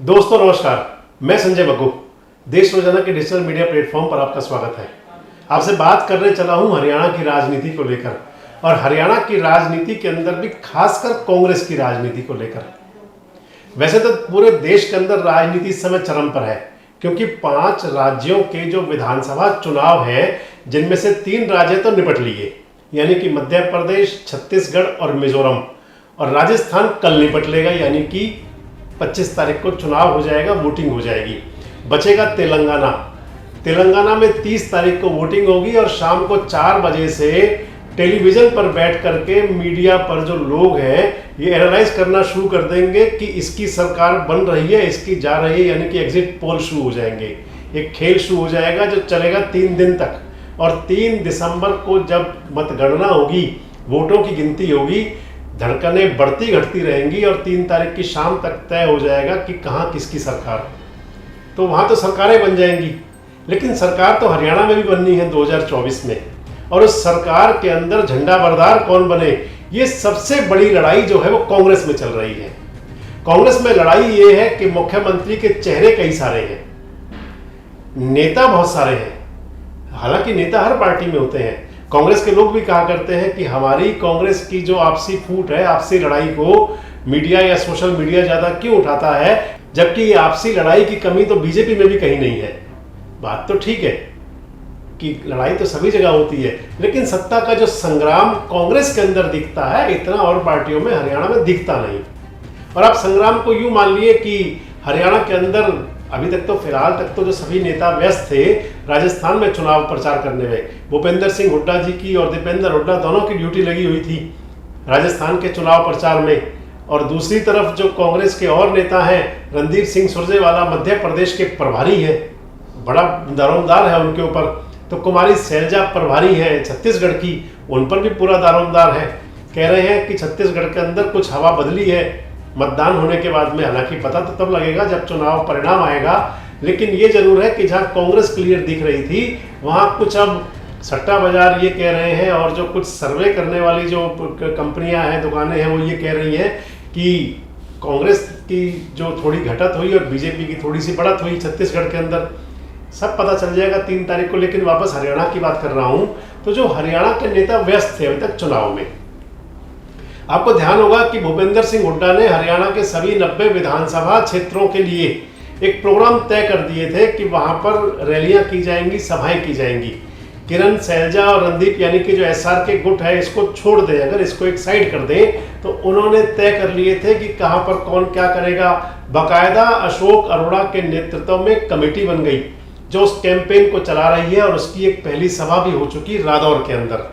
दोस्तों नमस्कार, मैं संजय बग्गू। देश रोजाना के डिजिटल मीडिया प्लेटफॉर्म पर आपका स्वागत है। आपसे बात करने चला हूं हरियाणा की राजनीति को लेकर, और हरियाणा की राजनीति के अंदर भी खासकर कांग्रेस की राजनीति को लेकर। वैसे तो पूरे देश के अंदर राजनीति इस समय चरम पर है, क्योंकि 5 राज्यों के जो विधानसभा चुनाव हैं, जिनमें से 3 राज्य तो निपट लिए, यानी कि मध्य प्रदेश, छत्तीसगढ़ और मिजोरम, और राजस्थान कल निपट लेगा, यानी कि 25 तारीख को चुनाव हो जाएगा, वोटिंग हो जाएगी। बचेगा तेलंगाना। तेलंगाना में 30 तारीख को वोटिंग होगी, और शाम को 4 बजे से टेलीविजन पर बैठ करके मीडिया पर जो लोग हैं ये एनालाइज करना शुरू कर देंगे कि इसकी सरकार बन रही है, इसकी जा रही है, यानी कि एग्जिट पोल शुरू हो जाएंगे। एक खेल शुरू हो जाएगा जो चलेगा 3 दिन तक, और 3 दिसंबर को जब मतगणना होगी, वोटों की गिनती होगी, धड़कनें बढ़ती घटती रहेंगी, और 3 तारीख की शाम तक तय हो जाएगा कि कहाँ किसकी सरकार। तो वहाँ तो सरकारें बन जाएंगी, लेकिन सरकार तो हरियाणा में भी बननी है 2024 में, और उस सरकार के अंदर झंडा बरदार कौन बने, ये सबसे बड़ी लड़ाई जो है वो कांग्रेस में चल रही है। कांग्रेस में लड़ाई ये है कि मुख्यमंत्री के चेहरे कई सारे हैं, नेता बहुत सारे हैं। हालांकि नेता हर पार्टी में होते हैं। कांग्रेस के लोग भी कहा करते हैं कि हमारी कांग्रेस की जो आपसी फूट है, आपसी लड़ाई को मीडिया या सोशल मीडिया ज्यादा क्यों उठाता है, जबकि ये आपसी लड़ाई की कमी तो बीजेपी में भी कहीं नहीं है। बात तो ठीक है कि लड़ाई तो सभी जगह होती है, लेकिन सत्ता का जो संग्राम कांग्रेस के अंदर दिखता है, इतना और पार्टियों में हरियाणा में दिखता नहीं। और आप संग्राम को यूं मान लिए कि हरियाणा के अंदर अभी तक तो फिलहाल तक तो जो सभी नेता व्यस्त थे राजस्थान में चुनाव प्रचार करने में, भूपेंद्र सिंह हुड्डा जी की और दीपेंद्र हुड्डा दोनों की ड्यूटी लगी हुई थी राजस्थान के चुनाव प्रचार में। और दूसरी तरफ जो कांग्रेस के और नेता हैं, रणदीप सिंह सुरजेवाला मध्य प्रदेश के प्रभारी हैं, बड़ा दारोमदार है उनके ऊपर। तो कुमारी शैलजा प्रभारी हैं छत्तीसगढ़ की, उन पर भी पूरा दारोमदार है। कह रहे हैं कि छत्तीसगढ़ के अंदर कुछ हवा बदली है मतदान होने के बाद में। हालांकि पता तो तब लगेगा जब चुनाव परिणाम आएगा, लेकिन ये जरूर है कि जहां कांग्रेस क्लियर दिख रही थी, वहां कुछ अब सट्टा बाजार ये कह रहे हैं, और जो कुछ सर्वे करने वाली जो कंपनियां हैं, दुकानें हैं, वो ये कह रही हैं कि कांग्रेस की जो थोड़ी घटत हुई और बीजेपी की थोड़ी सी बढ़त हुई छत्तीसगढ़ के अंदर, सब पता चल जाएगा 3 तारीख को। लेकिन वापस हरियाणा की बात कर रहा हूं, तो जो हरियाणा के नेता व्यस्त थे अभी तक चुनाव में, आपको ध्यान होगा कि भूपेंद्र सिंह हुड्डा ने हरियाणा के सभी 90 विधानसभा क्षेत्रों के लिए एक प्रोग्राम तय कर दिए थे कि वहां पर रैलियां की जाएंगी, सभाएं की जाएंगी। किरण, शैलजा और रणदीप यानी कि जो एसआर के गुट है, इसको छोड़ दें, अगर इसको एक साइड कर दें, तो उन्होंने तय कर लिए थे कि कहां पर कौन क्या करेगा। बाकायदा अशोक अरोड़ा के नेतृत्व में कमेटी बन गई जो उस कैंपेन को चला रही है, और उसकी एक पहली सभा भी हो चुकी रादौर के अंदर।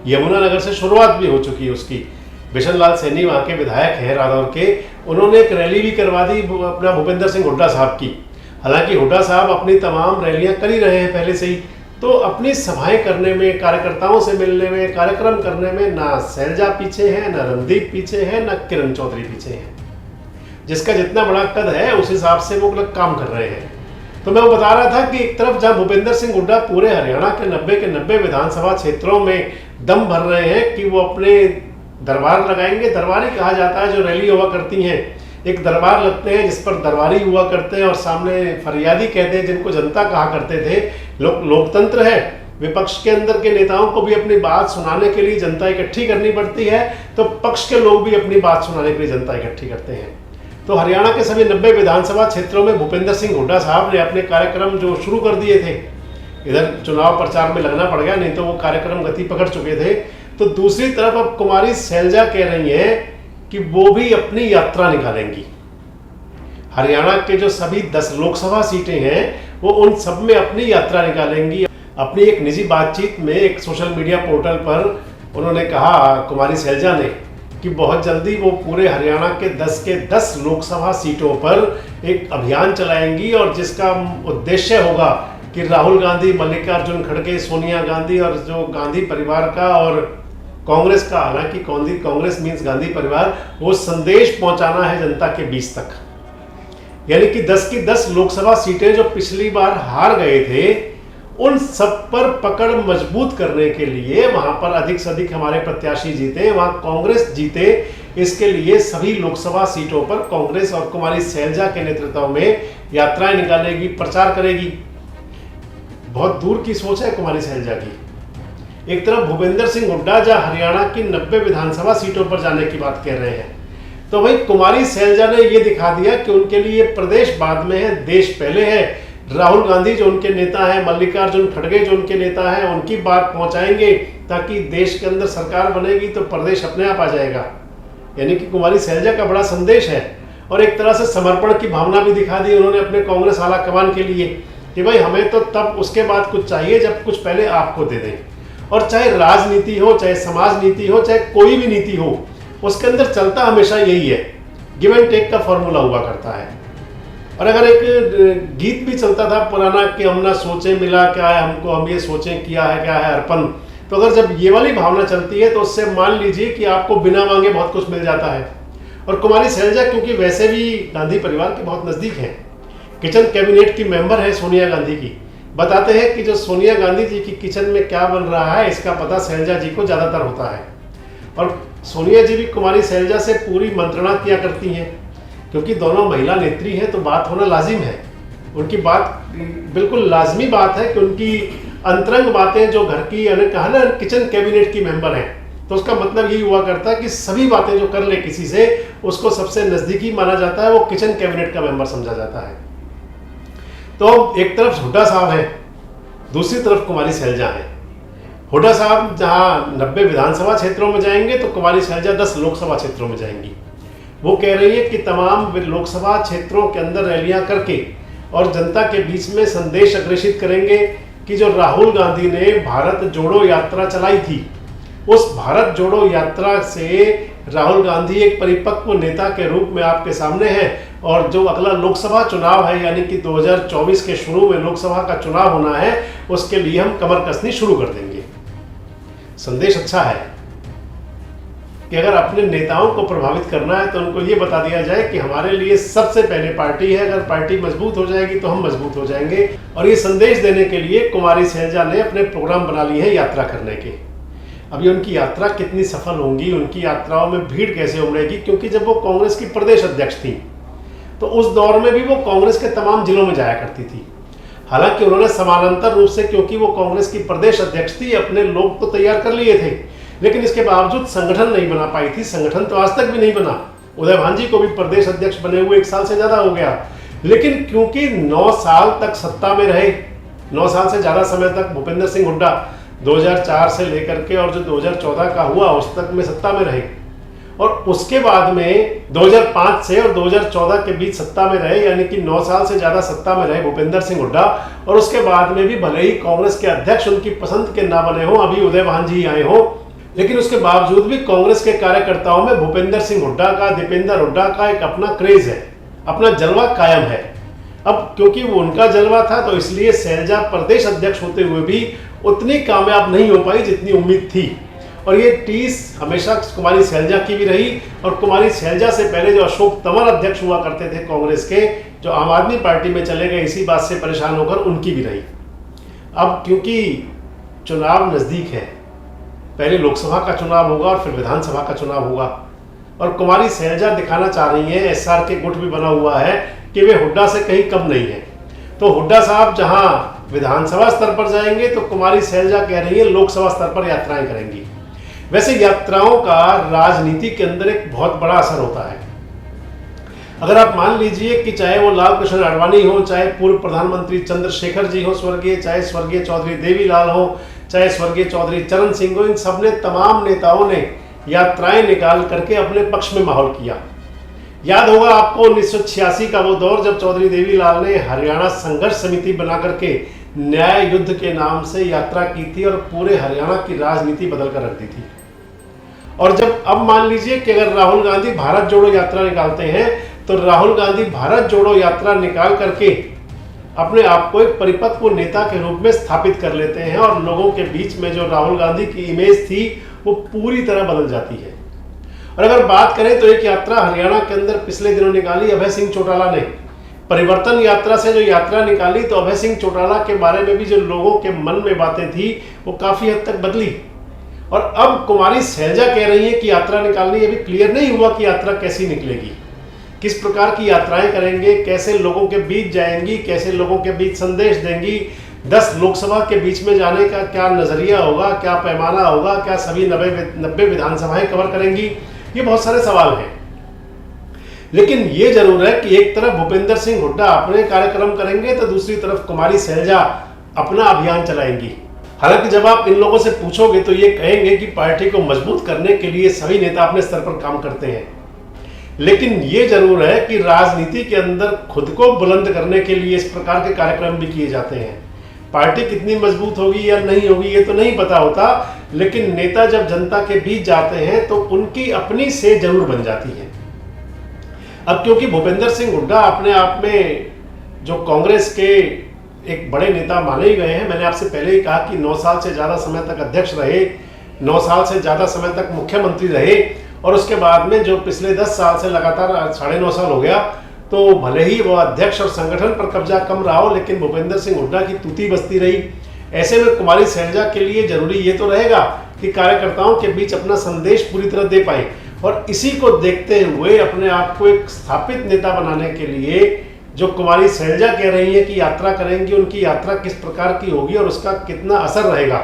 यमुनानगर से शुरुआत भी हो चुकी है उसकी। बिशन लाल सैनी वहाँ के विधायक हैं रादौर के, उन्होंने एक रैली भी करवा दी अपना भूपेंद्र सिंह हुड्डा साहब की। हालांकि हुड्डा साहब अपनी तमाम रैलियां कर ही रहे हैं पहले से ही, तो अपनी सभाएं करने में, कार्यकर्ताओं से मिलने में, कार्यक्रम करने में ना शैलजा पीछे है, ना रणदीप पीछे है, ना किरण चौधरी पीछे है। जिसका जितना बड़ा कद है उस हिसाब से वो लोग काम कर रहे हैं। तो मैं वो बता रहा था कि एक तरफ जहां भूपेंद्र सिंह हुड्डा पूरे हरियाणा के 90 विधानसभा क्षेत्रों में दम भर रहे हैं कि वो अपने दरबार लगाएंगे। दरबारी कहा जाता है जो रैली हुआ करती हैं, एक दरबार लगते हैं जिस पर दरबारी हुआ करते हैं, और सामने फरियादी कहते हैं जिनको जनता कहा करते थे। लोकतंत्र है, विपक्ष के अंदर के नेताओं को भी अपनी बात सुनाने के लिए जनता इकट्ठी करनी पड़ती है, तो पक्ष के लोग भी अपनी बात सुनाने के लिए जनता इकट्ठी करते हैं। तो हरियाणा के सभी 90 विधानसभा क्षेत्रों में भूपेंद्र सिंह हुड्डा साहब ने अपने कार्यक्रम जो शुरू कर दिए थे, इधर चुनाव प्रचार में लगना पड़ गया, नहीं तो वो कार्यक्रम गति पकड़ चुके थे। तो दूसरी तरफ अब कुमारी शैलजा कह रही हैं कि वो भी अपनी यात्रा निकालेंगी। हरियाणा के जो सभी 10 लोकसभा सीटें हैं, वो उन सब में अपनी यात्रा निकालेंगी। अपनी एक निजी बातचीत में एक सोशल मीडिया पोर्टल पर उन्होंने कहा, कुमारी शैलजा ने, कि बहुत जल्दी वो पूरे हरियाणा के 10 लोकसभा सीटों पर एक अभियान चलाएंगी, और जिसका उद्देश्य होगा कि राहुल गांधी, मल्लिकार्जुन खड़गे, सोनिया गांधी और जो गांधी परिवार का और कांग्रेस का, हालांकि कांग्रेस मीन्स गांधी परिवार, वो संदेश पहुंचाना है जनता के बीच तक। यानी कि 10 की 10 लोकसभा सीटें जो पिछली बार हार गए थे, उन सब पर पकड़ मजबूत करने के लिए वहां पर अधिक से अधिक हमारे प्रत्याशी जीते, वहां कांग्रेस जीते, इसके लिए सभी लोकसभा सीटों पर कांग्रेस और कुमारी सैलजा के नेतृत्व में यात्राएं निकालेगी, प्रचार करेगी। बहुत दूर की सोच है कुमारी सैलजा की। एक तरफ भूपेंद्र सिंह हुड्डा जहां हरियाणा की 90 विधानसभा सीटों पर जाने की बात कह रहे हैं, तो वही कुमारी सैलजा ने यह दिखा दिया कि उनके लिए प्रदेश बाद में है, देश पहले है। राहुल गांधी जो उनके नेता हैं, मल्लिकार्जुन खड़गे जो उनके नेता हैं, उनकी बात पहुंचाएंगे ताकि देश के अंदर सरकार बनेगी तो प्रदेश अपने आप आ जाएगा। यानी कि कुमारी सैलजा का बड़ा संदेश है। और एक तरह से समर्पण की भावना भी दिखा दी उन्होंने अपने कांग्रेस आला कमान के लिए कि भाई हमें तो तब उसके बाद कुछ चाहिए जब कुछ पहले आपको दे दें। और चाहे राजनीति हो, चाहे समाज नीति हो, चाहे कोई भी नीति हो, उसके अंदर चलता हमेशा यही है, गिव एंड टेक का फॉर्मूला हुआ करता है। और अगर एक गीत भी चलता था पुराना कि हम ना सोचे मिला क्या है हमको, हम ये सोचें किया है क्या है अर्पण, तो अगर जब ये वाली भावना चलती है तो उससे मान लीजिए कि आपको बिना मांगे बहुत कुछ मिल जाता है। और कुमारी सैलजा क्योंकि वैसे भी गांधी परिवार के बहुत नज़दीक हैं, किचन कैबिनेट की मेंबर है सोनिया गांधी की, बताते हैं कि जो सोनिया गांधी जी की किचन में क्या बन रहा है इसका पता सैलजा जी को ज़्यादातर होता है। और सोनिया जी भी कुमारी सैलजा से पूरी मंत्रणा किया करती हैं, क्योंकि दोनों महिला नेत्री हैं तो बात होना लाजिम है। उनकी बात बिल्कुल लाजमी बात है कि उनकी अंतरंग बातें जो घर की, कहा ना किचन कैबिनेट की मेंबर हैं, तो उसका मतलब यही हुआ करता है कि सभी बातें जो कर ले किसी से उसको सबसे नजदीकी माना जाता है, वो किचन कैबिनेट का मेंबर समझा जाता है। तो एक तरफ हुड्डा साहब है, दूसरी तरफ कुमारी सैलजा है। हुड्डा साहब जहां 90 विधानसभा क्षेत्रों में जाएंगे तो कुमारी सैलजा 10 लोकसभा क्षेत्रों में जाएंगी। वो कह रही है कि तमाम लोकसभा क्षेत्रों के अंदर रैलियां करके और जनता के बीच में संदेश अग्रेषित करेंगे कि जो राहुल गांधी ने भारत जोड़ो यात्रा चलाई थी, उस भारत जोड़ो यात्रा से राहुल गांधी एक परिपक्व नेता के रूप में आपके सामने है। और जो अगला लोकसभा चुनाव है, यानी कि 2024 के शुरू में लोकसभा का चुनाव होना है, उसके लिए हम कमर कसनी शुरू कर देंगे। संदेश अच्छा है कि अगर अपने नेताओं को प्रभावित करना है तो उनको ये बता दिया जाए कि हमारे लिए सबसे पहले पार्टी है, अगर पार्टी मजबूत हो जाएगी तो हम मजबूत हो जाएंगे। और ये संदेश देने के लिए कुमारी सैलजा ने अपने प्रोग्राम बना लिए हैं यात्रा करने के। अभी उनकी यात्रा कितनी सफल होंगी, उनकी यात्राओं में भीड़ कैसे उमड़ेगी, क्योंकि जब वो कांग्रेस की प्रदेश अध्यक्ष थी तो उस दौर में भी वो कांग्रेस के तमाम जिलों में जाया करती थी। हालांकि उन्होंने समानांतर रूप से, क्योंकि वो कांग्रेस की प्रदेश अध्यक्ष थी, अपने लोग तो तैयार कर लिए थे, लेकिन इसके बावजूद संगठन नहीं बना पाई थी। संगठन तो आज तक भी नहीं बना। उदय भांजी को भी प्रदेश अध्यक्ष बने हुए 1 साल से ज्यादा हो गया, लेकिन क्योंकि 9 साल तक सत्ता में रहे, 9 साल से ज्यादा समय तक भूपेंद्र सिंह हुड्डा 2004 से लेकर के और जो 2014 का हुआ उस तक में सत्ता में रहे, और उसके बाद में 2005 से और 2014 के बीच सत्ता में रहे, यानी कि 9 साल से ज्यादा सत्ता में रहे भूपेंद्र सिंह हुड्डा। और उसके बाद में भी भले ही कांग्रेस के अध्यक्ष उनकी पसंद के ना बने हों, अभी उदय भांजी आए हों, लेकिन उसके बावजूद भी कांग्रेस के कार्यकर्ताओं में भूपेंद्र सिंह हुड्डा का, दीपेंद्र हुड्डा का एक अपना क्रेज है, अपना जलवा कायम है। अब क्योंकि वो उनका जलवा था तो इसलिए सैलजा प्रदेश अध्यक्ष होते हुए भी उतनी कामयाब नहीं हो पाई जितनी उम्मीद थी। और ये टीस हमेशा कुमारी सैलजा की भी रही, और कुमारी सैलजा से पहले जो अशोक तंवर अध्यक्ष हुआ करते थे कांग्रेस के, जो आम आदमी पार्टी में चले गए इसी बात से परेशान होकर, उनकी भी रही। अब क्योंकि चुनाव नजदीक है, पहले लोकसभा का चुनाव होगा और फिर विधानसभा का चुनाव होगा, और कुमारी सैलजा दिखाना चाह रही है, एसआर के गुट भी बना हुआ है कि वे हुड्डा से कहीं कम नहीं है। तो हुड्डा साहब जहां विधानसभा स्तर पर जाएंगे तो कुमारी सैलजा कह रही है लोकसभा स्तर पर यात्राएं करेंगी। वैसे यात्राओं का राजनीति के अंदर एक बहुत बड़ा असर होता है। अगर आप मान लीजिए कि चाहे वो लाल कृष्ण आडवाणी हो, चाहे पूर्व प्रधानमंत्री चंद्रशेखर जी हो स्वर्गीय, चाहे स्वर्गीय चौधरी देवीलाल हो, चाहे स्वर्गीय चौधरी चरण सिंह हो, इन सब ने, तमाम नेताओं ने यात्राएं निकाल करके अपने पक्ष में माहौल किया। याद होगा आपको 1986 का वो दौर जब चौधरी देवीलाल ने हरियाणा संघर्ष समिति बना करके न्याय युद्ध के नाम से यात्रा की थी और पूरे हरियाणा की राजनीति बदल कर रख दी थी। और जब अब मान लीजिए कि अगर राहुल गांधी भारत जोड़ो यात्रा निकालते हैं तो राहुल गांधी भारत जोड़ो यात्रा निकाल करके अपने आप को एक परिपक्व नेता के रूप में स्थापित कर लेते हैं, और लोगों के बीच में जो राहुल गांधी की इमेज थी वो पूरी तरह बदल जाती है। और अगर बात करें तो एक यात्रा हरियाणा के अंदर पिछले दिनों निकाली अभय सिंह चौटाला ने, परिवर्तन यात्रा से जो यात्रा निकाली तो अभय सिंह चौटाला के बारे में भी जो लोगों के मन में बातें थी वो काफी हद तक बदली। और अब कुमारी शैलजा कह रही है कि यात्रा निकालनी, अभी क्लियर नहीं हुआ कि यात्रा कैसी निकलेगी, किस प्रकार की यात्राएं करेंगे, कैसे लोगों के बीच जाएंगी, कैसे लोगों के बीच संदेश देंगी, 10 लोकसभा के बीच में जाने का क्या नजरिया होगा, क्या पैमाना होगा, क्या सभी 90 विधानसभाएं कवर करेंगी, ये बहुत सारे सवाल हैं। लेकिन ये जरूर है कि एक तरफ भूपेंद्र सिंह हुड्डा अपने कार्यक्रम करेंगे तो दूसरी तरफ कुमारी शैलजा अपना अभियान चलाएंगी। हालांकि जब आप इन लोगों से पूछोगे तो ये कहेंगे कि पार्टी को मजबूत करने के लिए सभी नेता अपने स्तर पर काम करते हैं, लेकिन ये जरूर है कि राजनीति के अंदर खुद को बुलंद करने के लिए इस प्रकार के कार्यक्रम भी किए जाते हैं। पार्टी कितनी मजबूत होगी या नहीं होगी ये तो नहीं पता होता, लेकिन नेता जब जनता के बीच जाते हैं तो उनकी अपनी से जरूर बन जाती है। अब क्योंकि भूपेंद्र सिंह हुड्डा अपने आप में जो कांग्रेस के एक बड़े नेता माने गए हैं, मैंने आपसे पहले ही कहा कि 9 साल से ज़्यादा समय तक अध्यक्ष रहे, 9 साल से ज़्यादा समय तक मुख्यमंत्री रहे, और उसके बाद में जो पिछले 10 साल से लगातार 9.5 साल हो गया, तो भले ही वो अध्यक्ष और संगठन पर कब्जा कम रहा हो, लेकिन भूपेंद्र सिंह हुड्डा की तूती बस्ती रही। ऐसे में कुमारी शैलजा के लिए जरूरी ये तो रहेगा कि कार्यकर्ताओं के बीच अपना संदेश पूरी तरह दे पाए, और इसी को देखते हुए अपने आप को एक स्थापित नेता बनाने के लिए जो कुमारी शैलजा कह रही है कि यात्रा करेंगी, उनकी यात्रा किस प्रकार की होगी और उसका कितना असर रहेगा,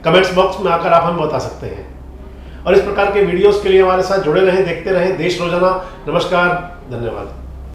कमेंट्स बॉक्स में आकर आप हमें बता सकते हैं। और इस प्रकार के वीडियोस के लिए हमारे साथ जुड़े रहें, देखते रहें देश रोजाना। नमस्कार, धन्यवाद।